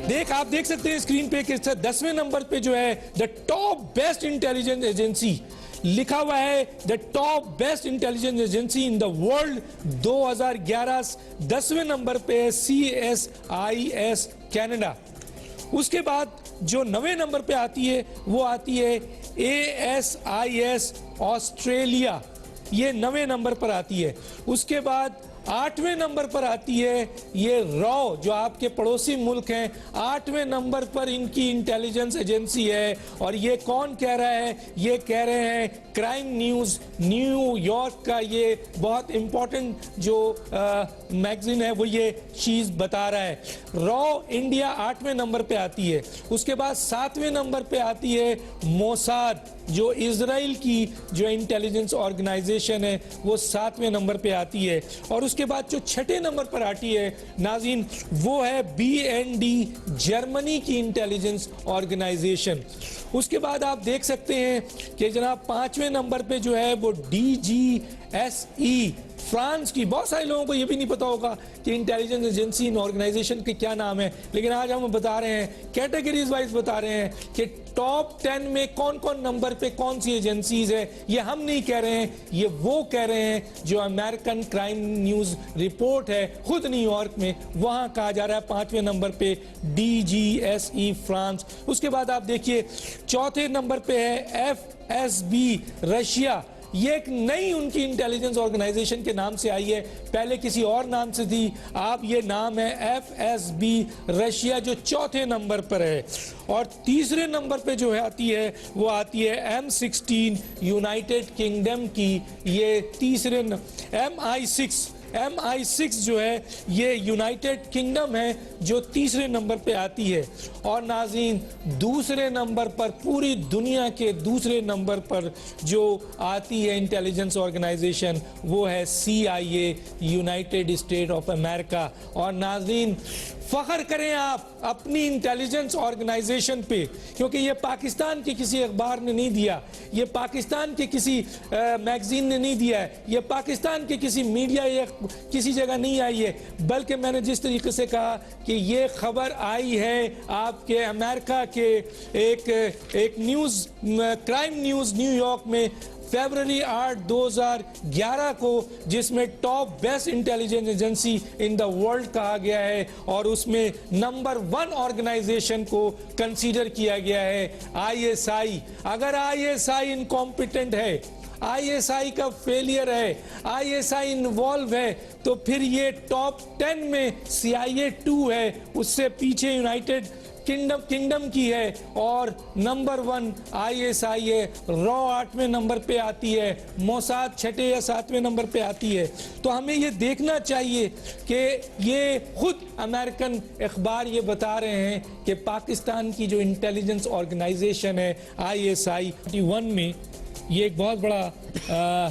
आप देख सकते हैं स्क्रीन पे कि 10वें नंबर पे जो है the top best intelligence agency लिखा हुआ है, the top best intelligence agency in the world 2011 10वें नंबर पे है CSIS कनाडा। उसके बाद जो 9वें नंबर पे आती है वो आती है ASIS ऑस्ट्रेलिया, ये 9वें नंबर पर आती है। उसके बाद 8वें नंबर पर आती है ये रॉ, जो आपके पड़ोसी मुल्क हैं, 8वें नंबर पर इनकी इंटेलिजेंस एजेंसी है। और ये कौन कह रहा है? ये कह रहे हैं क्राइम न्यूज़ न्यूयॉर्क का ये बहुत इंपॉर्टेंट जो मैगजीन है वो ये चीज़ बता रहा है। रॉ इंडिया 8वें नंबर पे आती है। उसके बाद 7वें नंबर पे आती है मोसाद, जो इजराइल की जो इंटेलिजेंस ऑर्गेनाइजेशन है वो 7वें नंबर पे आती है। और उसके बाद जो 6ठे नंबर पर आती है नाज़रीन वो है BND, जर्मनी की इंटेलिजेंस ऑर्गेनाइजेशन। उसके बाद आप देख सकते हैं कि जनाब 5वें नंबर पे जो है वो DGSE, फ्रांस की। बहुत सारे लोगों को ये भी नहीं पता होगा कि इंटेलिजेंस एजेंसी इन ऑर्गेनाइजेशन के क्या नाम है, लेकिन आज हम बता रहे हैं, कैटेगरीज वाइज बता रहे हैं कि टॉप 10 में कौन कौन नंबर पे कौन सी एजेंसीज है। ये हम नहीं कह रहे हैं, ये वो कह रहे हैं जो अमेरिकन क्राइम न्यूज़ रिपोर्ट है खुद न्यूयॉर्क में, वहां कहा जा रहा है 5वें नंबर पे DGSE फ्रांस। उसके बाद आप देखिए 4थे नंबर पे है FSB रशिया। ये एक नई उनकी इंटेलिजेंस ऑर्गेनाइजेशन के नाम से आई है, पहले किसी और नाम से थी, अब ये नाम है FSB रशिया, जो 4थे नंबर पर है। और तीसरे नंबर पे जो है आती है वो आती है M16 यूनाइटेड किंगडम की, ये तीसरे MI6 जो है ये यूनाइटेड किंगडम है जो तीसरे नंबर पे आती है। और नाज़रीन दूसरे नंबर पर, पूरी दुनिया के दूसरे नंबर पर जो आती है इंटेलिजेंस ऑर्गेनाइजेशन वो है CIA, United state of America. और नाज़रीन फख्र करें आप अपनी इंटेलिजेंस ऑर्गेनाइजेशन पे, क्योंकि ये पाकिस्तान के किसी अखबार ने नहीं दिया, ये पाकिस्तान के किसी मैगजीन ने नहीं दिया है, ये पाकिस्तान के किसी मीडिया या किसी जगह नहीं आई है, बल्कि मैंने जिस तरीके से कहा कि ये खबर आई है आपके अमेरिका के एक न्यूज़ क्राइम न्यूज़ न्यूयॉर्क में फरवरी 8, 2011 को, जिसमें top best intelligence agency in the world कहा गया है और उसमें नंबर 1 ऑर्गेनाइजेशन को कंसीडर किया गया है ISI। अगर ISI इनकॉम्पिटेंट है, ISI का फेलियर है, ISI इन्वॉल्व है, तो फिर ये टॉप 10 में CIA 2 है, उससे पीछे यूनाइटेड किंगडम की है, और नंबर 1 ISI है। रॉ 8वें नंबर पे आती है, मोसाद 6ठे या 7वें नंबर पे आती है। तो हमें ये देखना चाहिए कि ये खुद अमेरिकन अखबार ये बता रहे हैं कि पाकिस्तान की जो इंटेलिजेंस ऑर्गेनाइजेशन है ISI 1 में ये एक बहुत बड़ा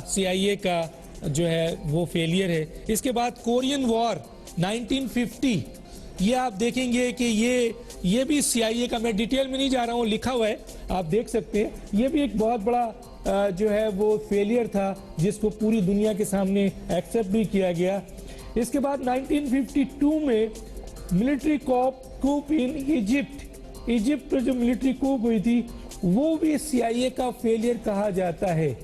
CIA का जो है वो फेलियर है। इसके बाद कोरियन वॉर 1950, ये आप देखेंगे कि ये भी CIA का, मैं डिटेल में नहीं जा रहा हूँ, लिखा हुआ है आप देख सकते हैं। ये भी एक बहुत बड़ा जो है वो फेलियर था जिसको पूरी दुनिया के सामने एक्सेप्ट भी किया गया। इसके बाद 1952 में मिलिट्री कूप इन इजिप्ट पर जो मिलिट्री कूप हुई थी वो भी CIA का फेलियर कहा जाता है,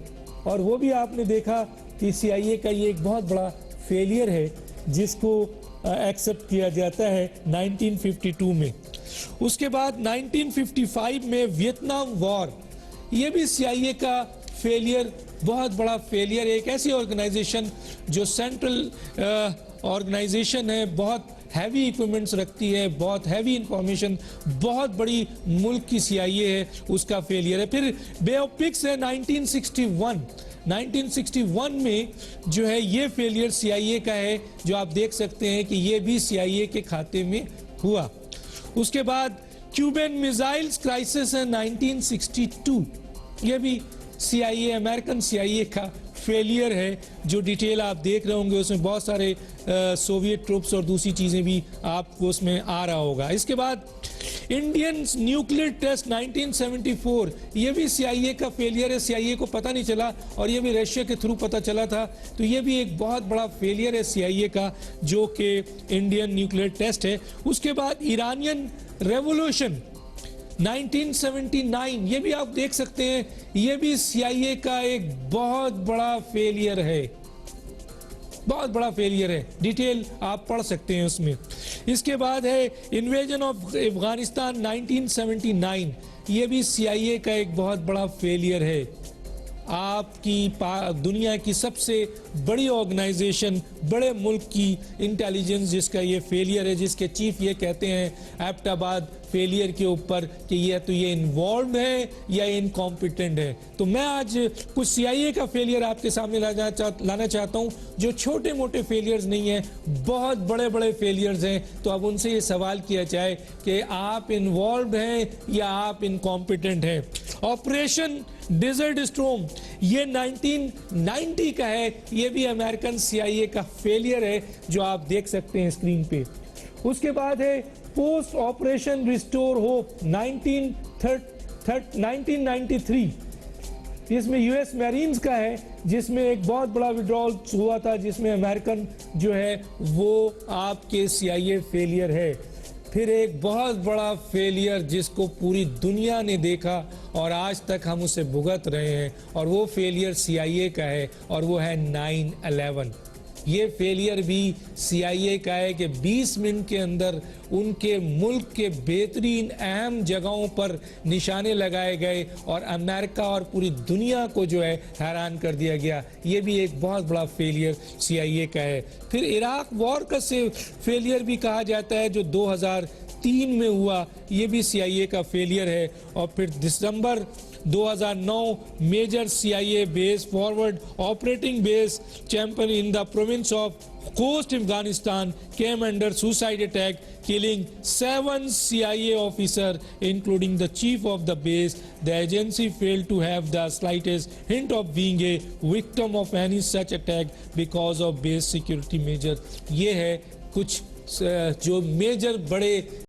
और वो भी आपने देखा कि CIA का ये एक बहुत बड़ा फेलियर है जिसको एक्सेप्ट किया जाता है 1952 में। उसके बाद 1955 में वियतनाम वॉर, ये भी CIA का फेलियर, बहुत बड़ा फेलियर है। एक ऐसी ऑर्गेनाइजेशन जो सेंट्रल ऑर्गेनाइजेशन है, बहुत हैवी इक्विपमेंट्स रखती है, बहुत हैवी इंफॉर्मेशन, बहुत बड़ी मुल्क की CIA है, उसका फेलियर है। फिर बे ऑफ पिग्स है 1961 में जो है ये फेलियर CIA का है, जो आप देख सकते हैं कि ये भी CIA के खाते में हुआ। उसके बाद क्यूबन मिसाइल्स क्राइसिस है 1962, ये भी CIA, अमेरिकन CIA का फेलियर है, जो डिटेल आप देख रहे होंगे उसमें बहुत सारे सोवियत ट्रूप्स और दूसरी चीज़ें भी आपको उसमें आ रहा होगा। इसके बाद इंडियन न्यूक्लियर टेस्ट 1974, ये भी CIA का फेलियर है, CIA को पता नहीं चला और ये भी रशिया के थ्रू पता चला था, तो ये भी एक बहुत बड़ा फेलियर है CIA का, जो कि इंडियन न्यूक्लियर टेस्ट है। उसके बाद ईरानियन रेवोल्यूशन 1979, ये भी आप देख सकते हैं, ये भी CIA का एक बहुत बड़ा फेलियर है, बहुत बड़ा फेलियर है। डिटेल आप पढ़ सकते हैं उसमें। इसके बाद है इन्वेजन ऑफ अफगानिस्तान 1979, ये भी CIA का एक बहुत बड़ा फेलियर है। आपकी दुनिया की सबसे बड़ी ऑर्गेनाइजेशन, बड़े मुल्क की इंटेलिजेंस जिसका ये फेलियर है, जिसके चीफ ये कहते हैं एबटाबाद फेलियर के ऊपर कि ये इन्वॉल्व है या इनकॉम्पिटेंट है। तो मैं आज कुछ CIA का फेलियर आपके सामने लाना चाहता हूं, जो छोटे मोटे फेलियर्स नहीं है, बहुत बड़े बड़े फेलियर्स हैं। तो अब उनसे ये सवाल किया जाए कि आप इन्वॉल्व हैं या आप इनकॉम्पिटेंट हैं। ऑपरेशन डेजर्ट स्टॉर्म, ये 1990 का है, ये भी अमेरिकन CIA का फेलियर है, जो आप देख सकते हैं स्क्रीन पे। उसके बाद है पोस्ट ऑपरेशन रिस्टोर होप 1993, इसमें US मैरीन्स का है, जिसमें एक बहुत बड़ा विड्रॉल हुआ था, जिसमें अमेरिकन जो है वो आपके CIA फेलियर है। फिर एक बहुत बड़ा फेलियर जिसको पूरी दुनिया ने देखा और आज तक हम उसे भुगत रहे हैं, और वो फेलियर CIA का है, और वो है 9/11। ये फेलियर भी CIA का है कि 20 मिनट के अंदर उनके मुल्क के बेहतरीन अहम जगहों पर निशाने लगाए गए और अमेरिका और पूरी दुनिया को जो है हैरान कर दिया गया। ये भी एक बहुत बड़ा फेलियर CIA का है। फिर इराक वॉर का से फेलियर भी कहा जाता है, जो 2003 में हुआ, ये भी CIA का फेलियर है। और फिर December 2009 major CIA base forward operating base Chapman in the province of Khost Afghanistan came under suicide attack, killing 7 CIA officers including the chief of the base. The agency failed to have the slightest hint of being a victim of any such attack because of base security measure. ये है कुछ जो major बड़े